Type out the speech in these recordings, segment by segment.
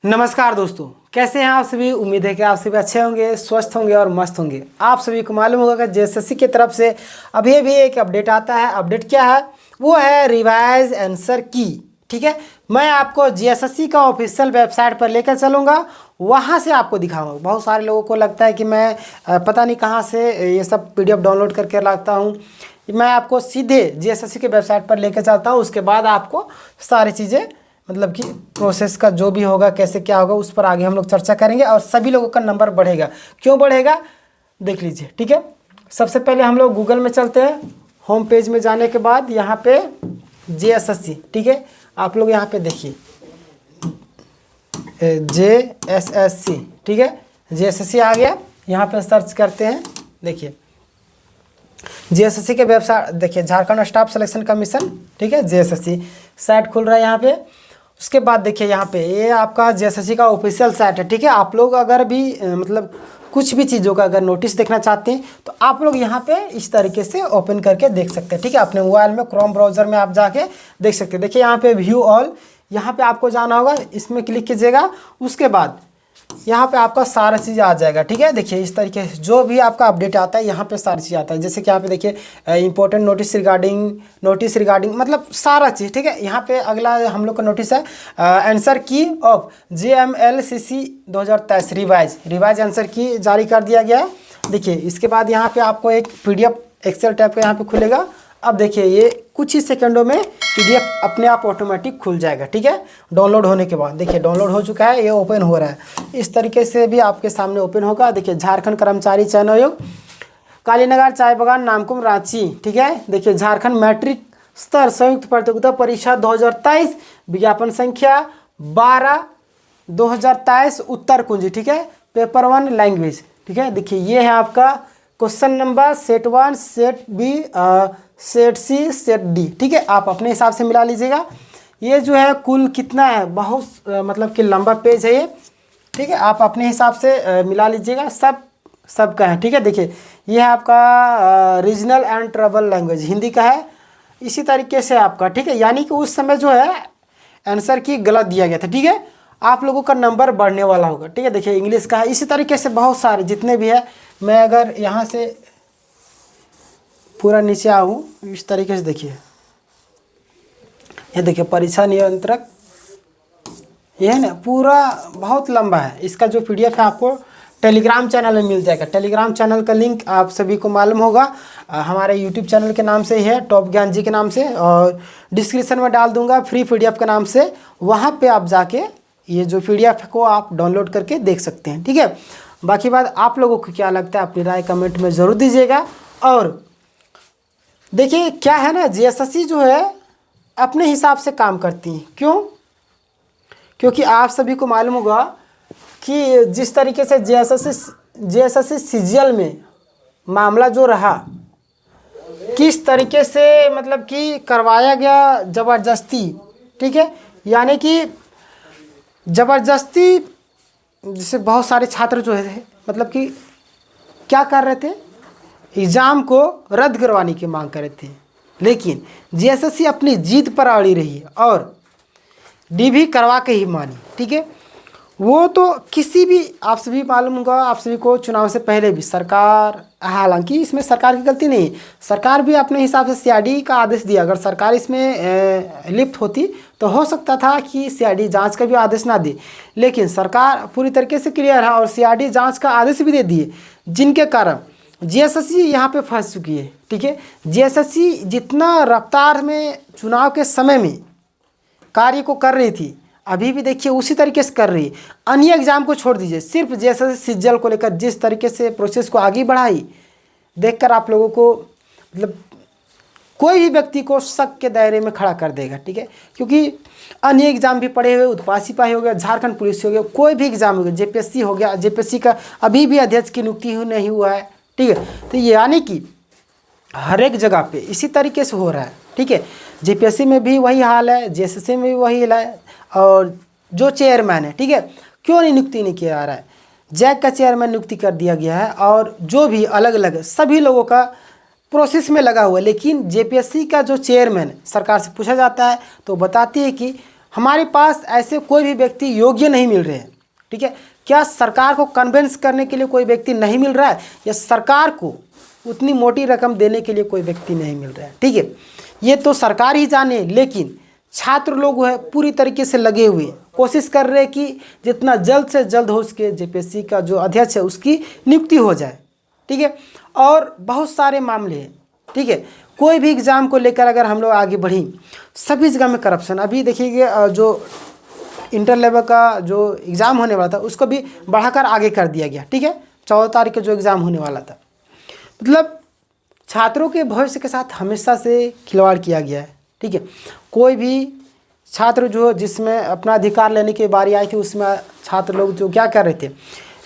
नमस्कार दोस्तों, कैसे हैं आप सभी। उम्मीद है कि आप सभी अच्छे होंगे, स्वस्थ होंगे और मस्त होंगे। आप सभी को मालूम होगा कि जेएसएससी की तरफ से अभी भी एक अपडेट आता है। अपडेट क्या है? वो है रिवाइज आंसर की। ठीक है, मैं आपको जेएसएससी का ऑफिशियल वेबसाइट पर लेकर चलूँगा, वहाँ से आपको दिखाऊंगा। बहुत सारे लोगों को लगता है कि मैं पता नहीं कहाँ से ये सब PDF डाउनलोड करके लाता हूँ। मैं आपको सीधे जेएसएससी के वेबसाइट पर लेकर चलता हूँ, उसके बाद आपको सारी चीज़ें मतलब कि प्रोसेस का जो भी होगा, कैसे क्या होगा, उस पर आगे हम लोग चर्चा करेंगे और सभी लोगों का नंबर बढ़ेगा। क्यों बढ़ेगा देख लीजिए। ठीक है, सबसे पहले हम लोग गूगल में चलते हैं। होम पेज में जाने के बाद यहाँ पे जेएसएससी, ठीक है, आप लोग यहाँ पे देखिए जेएसएससी, ठीक है, जेएसएससी आ गया। यहाँ पे सर्च करते हैं, देखिए जेएसएससी के वेबसाइट देखिए, झारखंड स्टाफ सिलेक्शन कमीशन, ठीक है, जेएसएससी साइट खुल रहा है यहाँ पे। उसके बाद देखिए यहाँ पे ये आपका जेएसएससी का ऑफिशियल साइट है। ठीक है, आप लोग अगर भी मतलब कुछ भी चीज़ों का अगर नोटिस देखना चाहते हैं तो आप लोग यहाँ पे इस तरीके से ओपन करके देख सकते हैं। ठीक है, अपने मोबाइल में क्रोम ब्राउज़र में आप जाके देख सकते हैं। देखिए यहाँ पे व्यू ऑल, यहाँ पे आपको जाना होगा, इसमें क्लिक कीजिएगा। उसके बाद यहाँ पे आपका सारा चीज़ आ जाएगा। ठीक है, देखिए इस तरीके से जो भी आपका अपडेट आता है यहाँ पे सारी चीज़ आता है। जैसे कि यहाँ पे देखिए इंपॉर्टेंट नोटिस रिगार्डिंग मतलब सारा चीज़। ठीक है, यहाँ पे अगला हम लोग का नोटिस है आंसर की ऑफ JMLCC 2023 रिवाइज आंसर की जारी कर दिया गया है। देखिए इसके बाद यहाँ पे आपको एक PDF एक्सेल टाइप का यहाँ पे खुलेगा। अब देखिए ये कुछ ही सेकंडों में PDF अपने आप ऑटोमेटिक खुल जाएगा। ठीक है, डाउनलोड होने के बाद देखिए डाउनलोड हो चुका है, ये ओपन हो रहा है। इस तरीके से भी आपके सामने ओपन होगा। देखिए झारखंड कर्मचारी चयन आयोग, कालीनगर चाय बागान, नामकुम, रांची। ठीक है, देखिए झारखंड मैट्रिक स्तर संयुक्त प्रतियोगिता परीक्षा 2023 विज्ञापन संख्या 12/2023 उत्तर कुंजी। ठीक है, पेपर 1 लैंग्वेज। ठीक है, देखिए ये है आपका question number set 1, set B, set C, set D. ठीक है, आप अपने हिसाब से मिला लीजिएगा। ये जो है कुल कितना है, बहुत मतलब कि लंबा पेज है ये। ठीक है, आप अपने हिसाब से मिला लीजिएगा, सबका है। ठीक है, देखिए ये है आपका regional and tribal language, Hindi का है। इसी तरीके से आपका, ठीक है, यानी कि उस समय जो है आंसर की गलत दिया गया था। ठीक है, आप लोगों का नंबर बढ़ने वाला होगा। ठीक है, देखिए इंग्लिश का है। इसी तरीके से बहुत सारे जितने भी है, मैं अगर यहाँ से पूरा नीचे आऊँ इस तरीके से देखिए, ये देखिए परीक्षा नियंत्रक, ये है ना पूरा बहुत लंबा है। इसका जो PDF है आपको टेलीग्राम चैनल में मिल जाएगा। टेलीग्राम चैनल का लिंक आप सभी को मालूम होगा, हमारे YouTube चैनल के नाम से ही है, टॉप ज्ञान जी के नाम से, और डिस्क्रिप्शन में डाल दूंगा फ्री PDF के नाम से। वहाँ पे आप जाके ये जो PDF को आप डाउनलोड करके देख सकते हैं। ठीक है, बाकी बात आप लोगों को क्या लगता है अपनी राय कमेंट में ज़रूर दीजिएगा। और देखिए क्या है ना, जेएसएससी जो है अपने हिसाब से काम करती हैं। क्यों? क्योंकि आप सभी को मालूम होगा कि जिस तरीके से जेएसएससी सीजीएल में मामला जो रहा, किस तरीके से मतलब कि करवाया गया ज़बरदस्ती। ठीक है, यानी कि ज़बरदस्ती, जैसे बहुत सारे छात्र जो है मतलब कि क्या कर रहे थे, एग्ज़ाम को रद्द करवाने की मांग कर रहे थे। लेकिन जेएसएससी अपनी जीत पर अड़ी रही और DV करवा के ही मानी। ठीक है, वो तो किसी भी, आप सभी मालूम होगा, आप सभी को चुनाव से पहले भी सरकार, हालांकि इसमें सरकार की गलती नहीं, सरकार भी अपने हिसाब से CID का आदेश दिया। अगर सरकार इसमें लिप्त होती तो हो सकता था कि CID जांच का भी आदेश ना दे, लेकिन सरकार पूरी तरीके से क्लियर है और CID जांच का आदेश भी दे दिए, जिनके कारण जेएसएससी यहाँ पे फंस चुकी है। ठीक है, जेएसएससी जितना रफ्तार में चुनाव के समय में कार्य को कर रही थी, अभी भी देखिए उसी तरीके से कर रही है। अन्य एग्जाम को छोड़ दीजिए, सिर्फ जेएसएससी सीजीएल को लेकर जिस तरीके से प्रोसेस को आगे बढ़ाई, देखकर आप लोगों को मतलब कोई भी व्यक्ति को शक के दायरे में खड़ा कर देगा। ठीक है, क्योंकि अन्य एग्जाम भी पढ़े हुए, उत्पाद सिपाही हो गया, झारखंड पुलिस हो गया, कोई भी एग्जाम हो गया, JPSC हो गया, JPSC का अभी भी अध्यक्ष की नियुक्ति नहीं हुआ है। ठीक है, तो ये यानी कि हर एक जगह पे इसी तरीके से हो रहा है। ठीक है, JPSC में भी वही हाल है, JSSC में भी वही हाल है। और जो चेयरमैन है, ठीक है, क्यों नहीं नियुक्ति नहीं किया जा रहा है? जैक का चेयरमैन नियुक्ति कर दिया गया है और जो भी अलग अलग सभी लोगों का प्रोसेस में लगा हुआ है। लेकिन JPSC का जो चेयरमैन सरकार से पूछा जाता है तो बताती है कि हमारे पास ऐसे कोई भी व्यक्ति योग्य नहीं मिल रहे हैं, ठीक है। क्या सरकार को कन्विंस करने के लिए कोई व्यक्ति नहीं मिल रहा है, या सरकार को उतनी मोटी रकम देने के लिए कोई व्यक्ति नहीं मिल रहा है, ठीक है। ये तो सरकार ही जाने, लेकिन छात्र लोग है पूरी तरीके से लगे हुए कोशिश कर रहे हैं कि जितना जल्द से जल्द हो सके जेपीएससी का जो अध्यक्ष है उसकी नियुक्ति हो जाए, ठीक है। और बहुत सारे मामले हैं, ठीक है। कोई भी एग्ज़ाम को लेकर अगर हम लोग आगे बढ़ी, सभी जगह में करप्शन। अभी देखिए जो इंटर लेवल का जो एग्ज़ाम होने वाला था उसको भी बढ़ाकर आगे कर दिया गया, ठीक है। 14 तारीख को जो एग्ज़ाम होने वाला था, मतलब छात्रों के भविष्य के साथ हमेशा से खिलवाड़ किया गया है, ठीक है। कोई भी छात्र जो जिसमें अपना अधिकार लेने की बारी आई थी, उसमें छात्र लोग जो क्या कर रहे थे,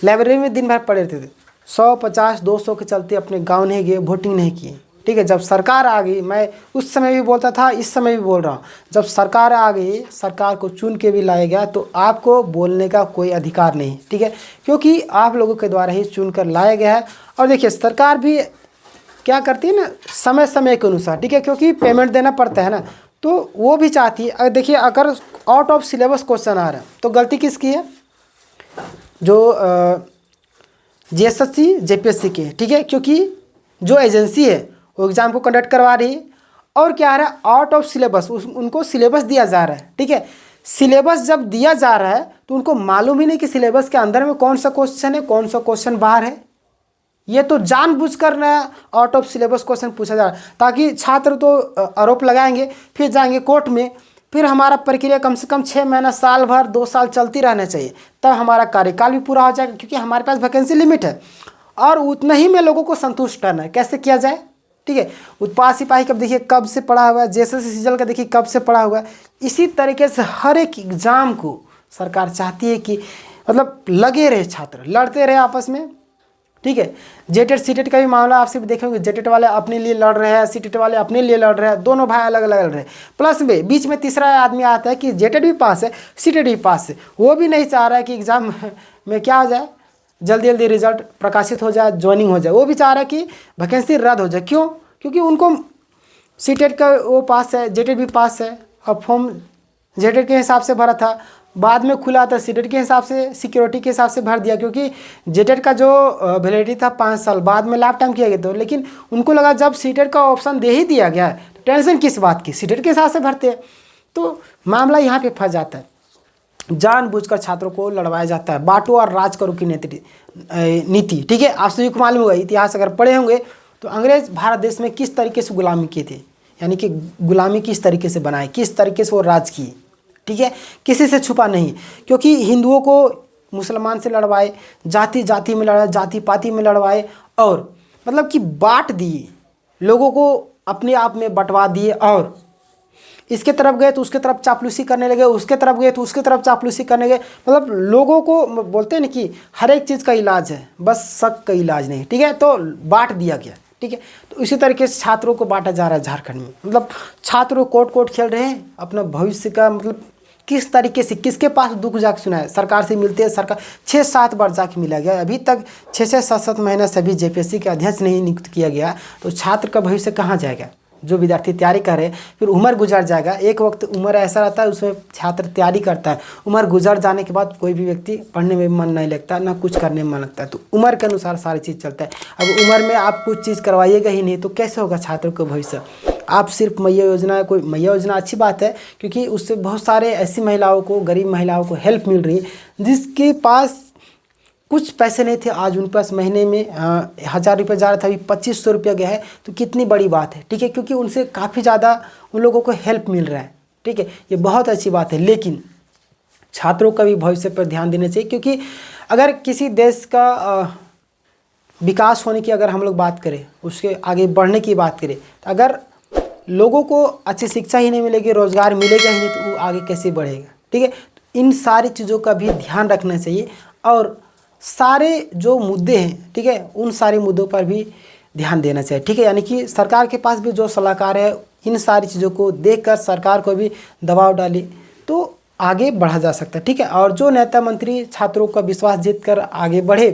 लाइब्रेरी में दिन भर पढ़े रहते थे, 100, 50, 200 के चलते अपने गांव नहीं गए, वोटिंग नहीं किए, ठीक है। जब सरकार आ गई, मैं उस समय भी बोलता था, इस समय भी बोल रहा हूँ, जब सरकार आ गई, सरकार को चुन के भी लाया गया, तो आपको बोलने का कोई अधिकार नहीं, ठीक है, क्योंकि आप लोगों के द्वारा ही चुन कर लाया गया है। और देखिए सरकार भी क्या करती है ना, समय समय के अनुसार, ठीक है, क्योंकि पेमेंट देना पड़ता है ना, तो वो भी चाहती है। देखिए अगर आउट ऑफ सिलेबस क्वेश्चन आ रहा है तो गलती किसकी है, जो जीएसएससी जेपीएससी की है, ठीक है, क्योंकि जो एजेंसी है वो एग्ज़ाम को कंडक्ट करवा रही है, और क्या आ रहा है, आउट ऑफ सिलेबस, उनको सिलेबस दिया जा रहा है, ठीक है। सिलेबस जब दिया जा रहा है तो उनको मालूम ही नहीं कि सिलेबस के अंदर में कौन सा क्वेश्चन है, कौन सा क्वेश्चन बाहर है। ये तो जानबूझकर ना आउट ऑफ सिलेबस क्वेश्चन पूछा जा रहा है, ताकि छात्र तो आरोप लगाएंगे, फिर जाएंगे कोर्ट में, फिर हमारा प्रक्रिया कम से कम 6 महीना, साल भर, 2 साल चलती रहना चाहिए, तब हमारा कार्यकाल भी पूरा हो जाएगा, क्योंकि हमारे पास वैकेंसी लिमिट है और उतना ही में लोगों को संतुष्ट करना है। कैसे किया जाए, ठीक है। उत्पाद सिपाही का देखिए कब से पढ़ा हुआ है, जेएसएससी सीजल का देखिए कब से पढ़ा हुआ है। इसी तरीके से हर एक एग्ज़ाम को सरकार चाहती है कि मतलब लगे रहे छात्र, लड़ते रहे आपस में, ठीक है। जेटेट सीटेट का भी मामला आपसे भी देखेंगे, जेटेट वाले अपने लिए लड़ रहे हैं, सीटेट वाले अपने लिए लड़ रहे हैं, दोनों भाई अलग अलग लड़ रहे हैं। प्लस में बीच में तीसरा आदमी आता है कि जेटेट भी पास है, सीटेट भी पास है, वो भी नहीं चाह रहा है कि एग्ज़ाम में क्या हो जाए, जल्दी जल्दी रिजल्ट प्रकाशित हो जाए, ज्वाइनिंग हो जाए। वो भी चाह रहा है कि वैकेंसी रद्द हो जाए। क्यों? क्योंकि उनको सीटेट का वो पास है, जेटेट भी पास है, और फॉर्म जेटेट के हिसाब से भरा था, बाद में खुला था सीटेट के हिसाब से, सिक्योरिटी के हिसाब से भर दिया, क्योंकि जेटेट का जो वैलिडिटी था 5 साल, बाद में लाइफ टाइम किया गया था। लेकिन उनको लगा जब सीटेट का ऑप्शन दे ही दिया गया है तो टेंशन किस बात की, सीटेट के हिसाब से भरते हैं। तो मामला यहाँ पे फंस जाता है, जानबूझकर छात्रों को लड़वाया जाता है, बांटो और राज करो की नीति, ठीक है। आप सभी को मालूम होगा, इतिहास अगर पढ़े होंगे तो अंग्रेज भारत देश में किस तरीके से गुलामी किए थे, यानी कि गुलामी किस तरीके से बनाए, किस तरीके से वो राज किए, ठीक है। किसी से छुपा नहीं, क्योंकि हिंदुओं को मुसलमान से लड़वाए, जाति जाति में लड़वाए, जाति पाति में लड़वाए, और मतलब कि बांट दिए, लोगों को अपने आप में बंटवा दिए, और इसके तरफ गए तो उसके तरफ चापलूसी करने लगे, उसके तरफ गए तो उसके तरफ चापलूसी करने गए। मतलब लोगों को बोलते हैं ना कि हर एक चीज़ का इलाज है, बस शक का इलाज नहीं, ठीक है। तो बांट दिया गया, ठीक है। तो इसी तरीके से छात्रों को बांटा जा रहा है झारखंड में। मतलब छात्र कोट कोट खेल रहे हैं अपना भविष्य का, मतलब किस तरीके से, किसके पास दुख जाके सुना है, सरकार से मिलते हैं, सरकार 6-7 बार जाके मिला गया, अभी तक 6-6, 7-7 महीना से अभी जेपीएससी के अध्यक्ष नहीं नियुक्त किया गया। तो छात्र का भविष्य कहाँ जाएगा? जो विद्यार्थी तैयारी कर रहे हैं, फिर उम्र गुजर जाएगा। एक वक्त उम्र ऐसा रहता है उसमें छात्र तैयारी करता है, उम्र गुजर जाने के बाद कोई भी व्यक्ति पढ़ने में मन नहीं लगता, ना कुछ करने में मन लगता है। तो उम्र के अनुसार सारी चीज़ चलता है। अब उम्र में आप कुछ चीज़ करवाइएगा ही नहीं तो कैसे होगा छात्रों का भविष्य? आप सिर्फ मैया योजना, कोई मैया योजना अच्छी बात है, क्योंकि उससे बहुत सारे ऐसी महिलाओं को, गरीब महिलाओं को हेल्प मिल रही है जिसके पास कुछ पैसे नहीं थे, आज उनके पास महीने में 1000 रुपये जा रहा था, अभी 2500 रुपया गया है। तो कितनी बड़ी बात है, ठीक है, क्योंकि उनसे काफ़ी ज़्यादा उन लोगों को हेल्प मिल रहा है, ठीक है। ये बहुत अच्छी बात है, लेकिन छात्रों का भी भविष्य पर ध्यान देना चाहिए, क्योंकि अगर किसी देश का विकास होने की अगर हम लोग बात करें, उसके आगे बढ़ने की बात करें, तो अगर लोगों को अच्छी शिक्षा ही नहीं मिलेगी, रोज़गार मिलेगा ही नहीं, तो वो आगे कैसे बढ़ेगा, ठीक है। इन सारी चीज़ों का भी ध्यान रखना चाहिए, और सारे जो मुद्दे हैं, ठीक है, उन सारे मुद्दों पर भी ध्यान देना चाहिए, ठीक है। यानी कि सरकार के पास भी जो सलाहकार है, इन सारी चीज़ों को देखकर सरकार को भी दबाव डाले तो आगे बढ़ा जा सकता है, ठीक है। और जो नेता मंत्री छात्रों का विश्वास जीत कर आगे बढ़े,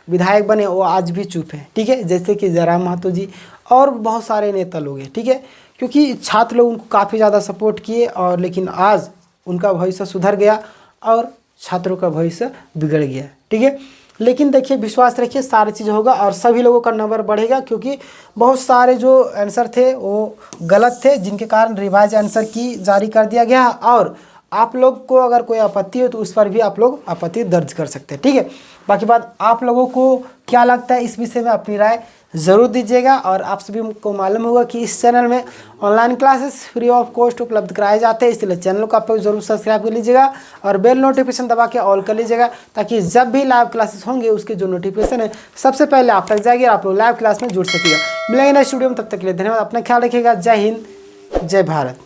विधायक बने, वो आज भी चुप है, ठीक है। जैसे कि जयराम महतो जी और बहुत सारे नेता लोग हैं, ठीक है, क्योंकि छात्र लोग उनको काफ़ी ज़्यादा सपोर्ट किए, और लेकिन आज उनका भविष्य सुधर गया और छात्रों का भविष्य बिगड़ गया। ठीक है, लेकिन देखिए विश्वास रखिए सारी चीज़ होगा और सभी लोगों का नंबर बढ़ेगा, क्योंकि बहुत सारे जो आंसर थे वो गलत थे, जिनके कारण रिवाइज आंसर की जारी कर दिया गया। और आप लोग को अगर कोई आपत्ति हो तो उस पर भी आप लोग आपत्ति दर्ज कर सकते हैं। ठीक है, बाकी बात आप लोगों को क्या लगता है इस विषय में अपनी राय ज़रूर दीजिएगा। और आप सभी को मालूम होगा कि इस चैनल में online classes free of cost उपलब्ध कराए जाते हैं, इसलिए चैनल को आप लोग जरूर सब्सक्राइब कर लीजिएगा और बेल नोटिफिकेशन दबा के ऑल कर लीजिएगा, ताकि जब भी लाइव क्लासेस होंगे उसके जो नोटिफिकेशन है सबसे पहले आप तक जाएगी और आप लोग लाइव क्लास में जुड़ सकिएगा। मिलेंगे नेक्स्ट वीडियो में, तब तक के लिए धन्यवाद। अपना ख्याल रखिएगा। जय हिंद, जय भारत।